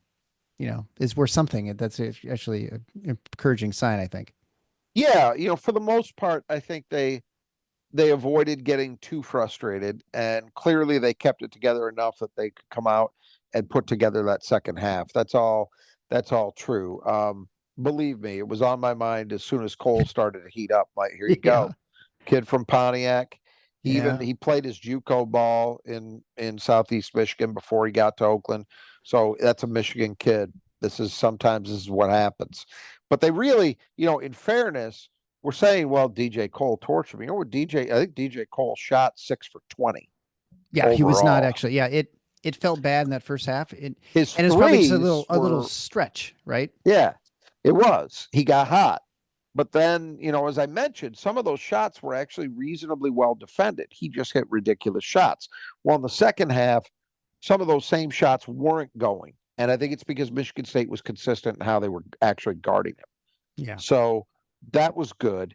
is worth something. That's actually an encouraging sign, I think. Yeah, for the most part, I think they avoided getting too frustrated, and clearly they kept it together enough that they could come out and put together that second half. That's all true. Believe me, it was on my mind as soon as Cole started to heat up. Like, here you Yeah. go. Kid from Pontiac. Yeah. He played his JUCO ball in Southeast Michigan before he got to Oakland. So that's a Michigan kid. This is what happens. But they really, in fairness, we're saying, well, DJ Cole tortured me. I think DJ Cole shot 6 for 20. Yeah, he was not overall. actually. Yeah, it felt bad in that first half. His And it's probably just a threes little were, stretch, right? yeah, it was. He got hot. But then, as I mentioned, some of those shots were actually reasonably well defended. He just hit ridiculous shots. Well, in the second half, some of those same shots weren't going. And I think it's because Michigan State was consistent in how they were actually guarding him. Yeah. So that was good.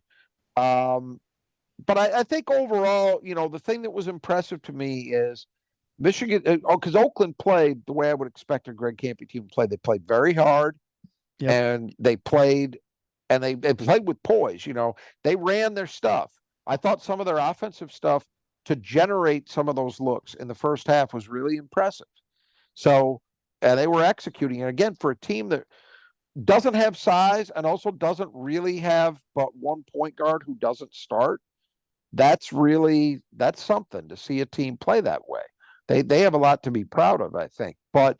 But I think overall, the thing that was impressive to me is Michigan, because Oakland played the way I would expect a Greg Kampe team to play. They played very hard, Yep. and they played with poise. They ran their stuff. I thought some of their offensive stuff to generate some of those looks in the first half was really impressive. So, and they were executing. And again, for a team that doesn't have size and also doesn't really have but one point guard who doesn't start, that's something to see a team play that way. They have a lot to be proud of, I think. But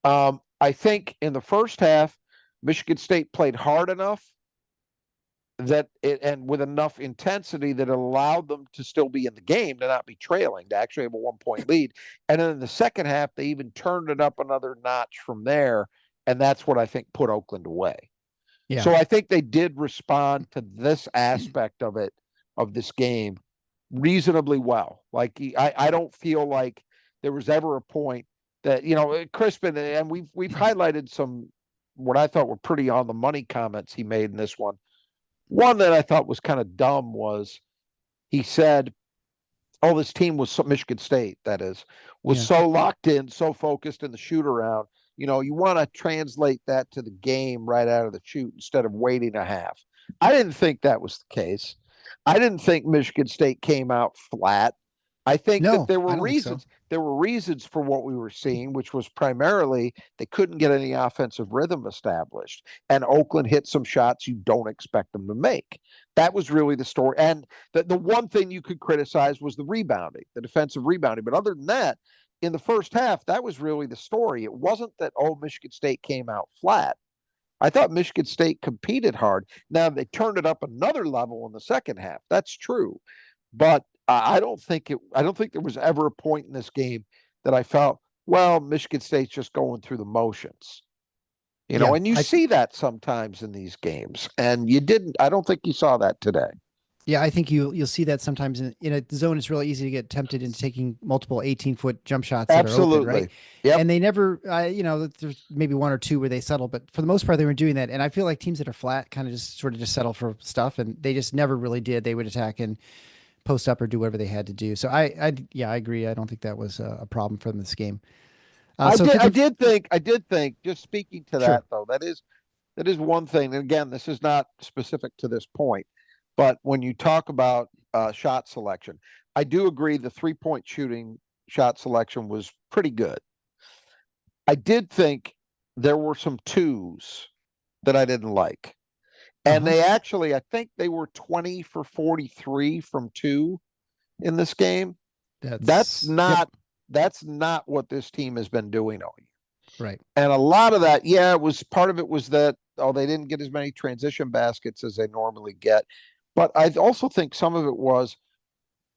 I think in the first half, Michigan State played hard enough and with enough intensity that it allowed them to still be in the game, to not be trailing, to actually have a 1-point lead. And then in the second half, they even turned it up another notch from there. And that's what I think put Oakland away. Yeah. So I think they did respond to this aspect of this game reasonably well. Like, I don't feel like there was ever a point that, Crispin, and we've highlighted some what I thought were pretty on the money comments he made in this one. One that I thought was kind of dumb was he said, oh, this team was Michigan State, that is, was so locked in, so focused in the shoot around. You want to translate that to the game right out of the chute instead of waiting a half. I didn't think that was the case. I didn't think Michigan State came out flat. I think that there were reasons. There were reasons for what we were seeing, which was primarily they couldn't get any offensive rhythm established, and Oakland hit some shots you don't expect them to make. That was really the story. And the one thing you could criticize was the rebounding, the defensive rebounding. But other than that, in the first half, that was really the story. It wasn't that, Michigan State came out flat. I thought Michigan State competed hard. Now, they turned it up another level in the second half. That's true. But I don't think there was ever a point in this game that I felt, well, Michigan State's just going through the motions. And you see that sometimes in these games. And I don't think you saw that today. Yeah, I think you'll see that sometimes in a zone. It's really easy to get tempted into taking multiple 18-foot jump shots that are open, right? Yep. And they never, there's maybe one or two where they settle, but for the most part, they were doing that. And I feel like teams that are flat kind of just settle for stuff, and they just never really did. They would attack and post up or do whatever they had to do. So I agree. I don't think that was a problem for them this game. I did think, just speaking to that though, that is one thing. And again, this is not specific to this point. But when you talk about shot selection, I do agree the 3-point shooting shot selection was pretty good. I did think there were some twos that I didn't like. And they actually, I think they were 20 for 43 from two in this game. That's not what this team has been doing all year. Right. And a lot of that, part of it was that they didn't get as many transition baskets as they normally get. But I also think some of it was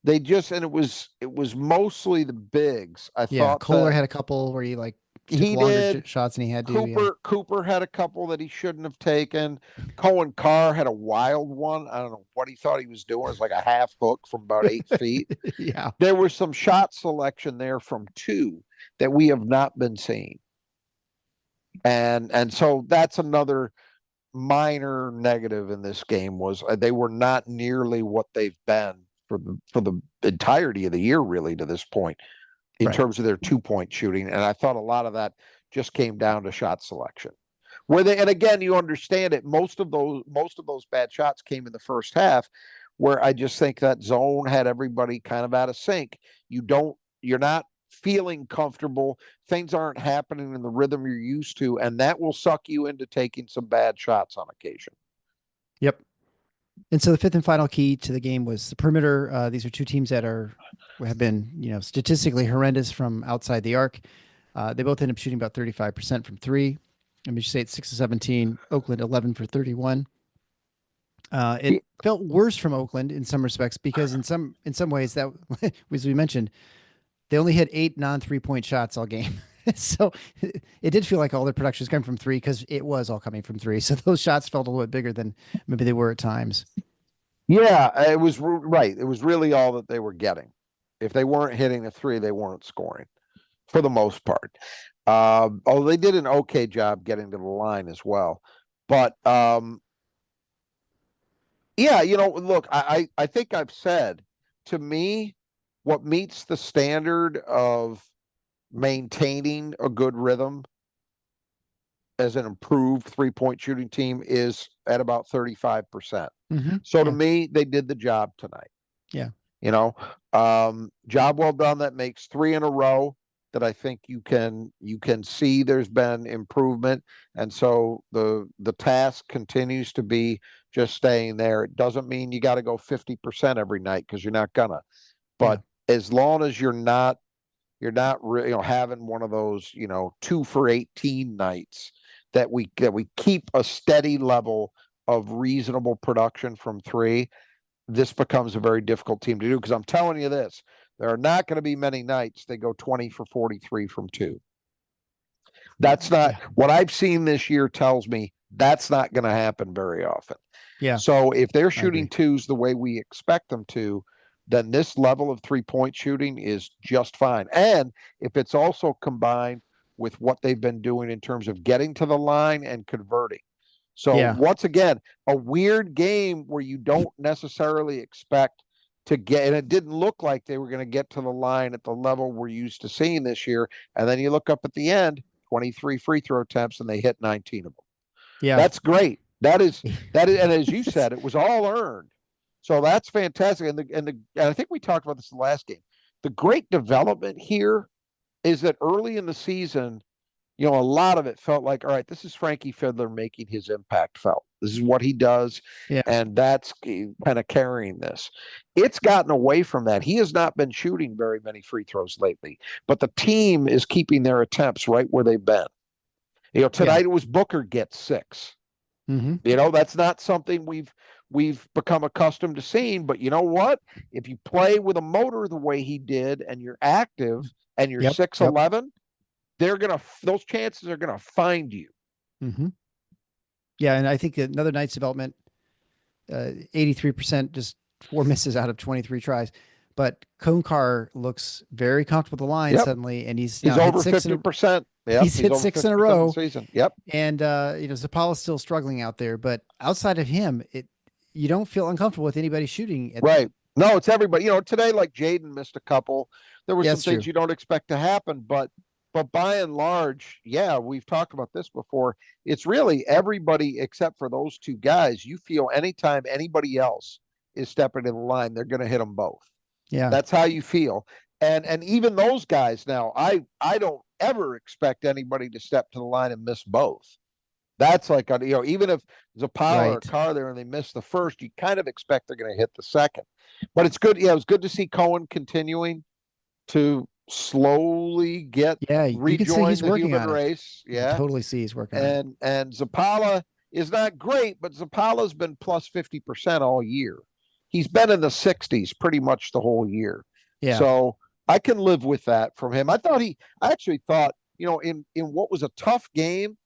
they just, and it was mostly the bigs. I Yeah, thought Kohler that had a couple where he like took he longer did. shots than he had to. Yeah. Cooper had a couple that he shouldn't have taken. Cohen Carr had a wild one. I don't know what he thought he was doing. It was like a half hook from about 8 feet. Yeah. There was some shot selection there from two that we have not been seeing. And so that's another minor negative in this game was they were not nearly what they've been for the entirety of the year, really, to this point, in Right. terms of their 2-point shooting. And I thought a lot of that just came down to shot selection. And again, you understand it. Most of those bad shots came in the first half, where I just think that zone had everybody kind of out of sync. You're not feeling comfortable. Things aren't happening in the rhythm you're used to, and that will suck you into taking some bad shots on occasion. Yep. And so the fifth and final key to the game was the perimeter. These are two teams that have been, statistically horrendous from outside the arc. They both ended up shooting about 35% from three. Michigan State 6 of 17, Oakland 11 for 31. It felt worse from Oakland in some respects because in some ways that, as we mentioned, they only hit 8 non-3-point shots all game. So it did feel like all their production was coming from three because it was all coming from three. So those shots felt a little bit bigger than maybe they were at times. Yeah, it was right. It was really all that they were getting. If they weren't hitting a three, they weren't scoring for the most part. Although they did an okay job getting to the line as well. But yeah, look, I think I've said, to me, what meets the standard of maintaining a good rhythm as an improved 3-point shooting team is at about 35%. So to me, they did the job tonight. Yeah. Job well done. That makes 3 in a row that I think you can see there's been improvement. And so the task continues to be just staying there. It doesn't mean you got to go 50% every night, because you're not gonna. But as long as you're not having one of those 2 for 18 nights, that we keep a steady level of reasonable production from three, this becomes a very difficult team to do. Because I'm telling you this, there are not going to be many nights they go 20 for 43 from two. That's not what I've seen this year. Tells me that's not going to happen very often. Yeah. So if they're shooting twos the way we expect them to, then this level of 3-point shooting is just fine. And if it's also combined with what they've been doing in terms of getting to the line and converting. So once again, a weird game where you don't necessarily expect to get, and it didn't look like they were going to get to the line at the level we're used to seeing this year. And then you look up at the end, 23 free throw attempts, and they hit 19 of them. Yeah. That's great. That is, and as you said, it was all earned. So that's fantastic. And I think we talked about this in the last game. The great development here is that early in the season, a lot of it felt like, all right, this is Frankie Fiddler making his impact felt. This is what he does. Yeah. And that's kind of carrying this. It's gotten away from that. He has not been shooting very many free throws lately, but the team is keeping their attempts right where they've been. Tonight it was Booker gets 6. That's not something we've become accustomed to seeing. But you know what? If you play with a motor the way he did, and you're active, and you're 6'11", those chances are gonna find you. Yeah, and I think another night's development, 83%, just 4 misses out of 23 tries. But Konkar looks very comfortable with the line suddenly, and he's over 50%. He's hit 6 in a row. Season. Yep. And Zapala's still struggling out there, but outside of him, you don't feel uncomfortable with anybody shooting. Right. No, it's everybody. Today, like Jaden missed a couple. There were some things true. you don't expect to happen, but by and large, we've talked about this before. It's really everybody except for those two guys. You feel anytime anybody else is stepping in the line, they're going to hit them both. Yeah. That's how you feel. And even those guys now, I don't ever expect anybody to step to the line and miss both. That's like, even if there's a Zapala or a Carr there and they miss the first, you kind of expect they're going to hit the second. But it's good. Yeah, it was good to see Cohen continuing to slowly get rejoin the human race. Yeah, you totally see he's working. And Zapala, is not great, but Zapala's been plus 50% all year. He's been in the 60s pretty much the whole year. Yeah. So I can live with that from him. I actually thought, in what was a tough game,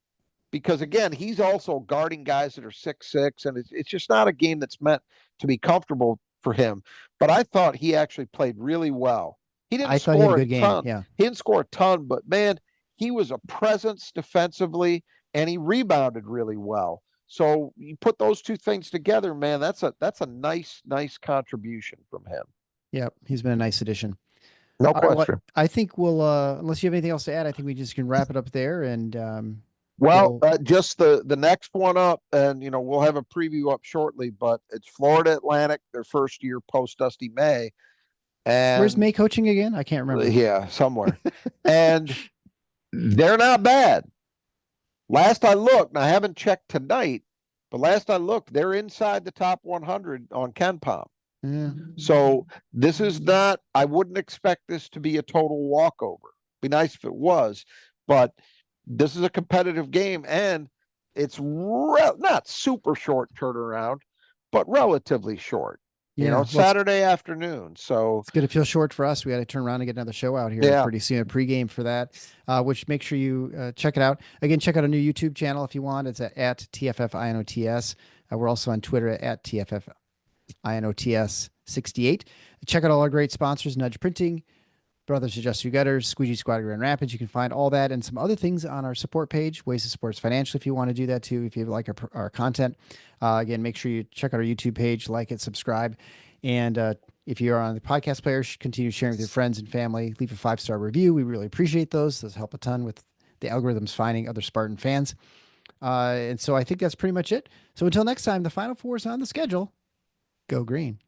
because again, he's also guarding guys that are 6'6", and it's just not a game that's meant to be comfortable for him. But I thought he actually played really well. He didn't I thought he had a score a good game. ton. Yeah. He didn't score a ton, but man, he was a presence defensively, and he rebounded really well. So you put those two things together, man, that's a nice contribution from him. Yeah. He's been a nice addition. No All right, well, question. I think we'll, unless you have anything else to add, I think we just can wrap it up there and, Well, we'll, just the next one up, and we'll have a preview up shortly, but it's Florida Atlantic, their first year post Dusty May, where's and May coaching again? I can't remember. yeah, somewhere, and they're not bad. Last I looked, and I haven't checked tonight, but last I looked, they're inside the top 100 on KenPom. Yeah. So this is not. I wouldn't expect this to be a total walkover. Be nice if it was, but this is a competitive game, and it's not super short turnaround, but relatively short. Yeah. Saturday afternoon. So it's going to feel short for us. We got to turn around and get another show out here Yeah. pretty soon, a pregame for that, which make sure you check it out. Again, check out our new YouTube channel if you want. It's at TFFINOTS. We're also on Twitter at TFFINOTS68. Check out all our great sponsors, Nudge Printing, Brothers Adjust Your Gutters, Squeegee Squad Grand Rapids. You can find all that and some other things on our support page, ways to support us financially if you want to do that too, if you like our content. Again, make sure you check out our YouTube page, like it, subscribe. And if you're on the podcast player, continue sharing with your friends and family. Leave a 5-star review. We really appreciate those. Those help a ton with the algorithms finding other Spartan fans. And so I think that's pretty much it. So until next time, the Final Four is on the schedule. Go green.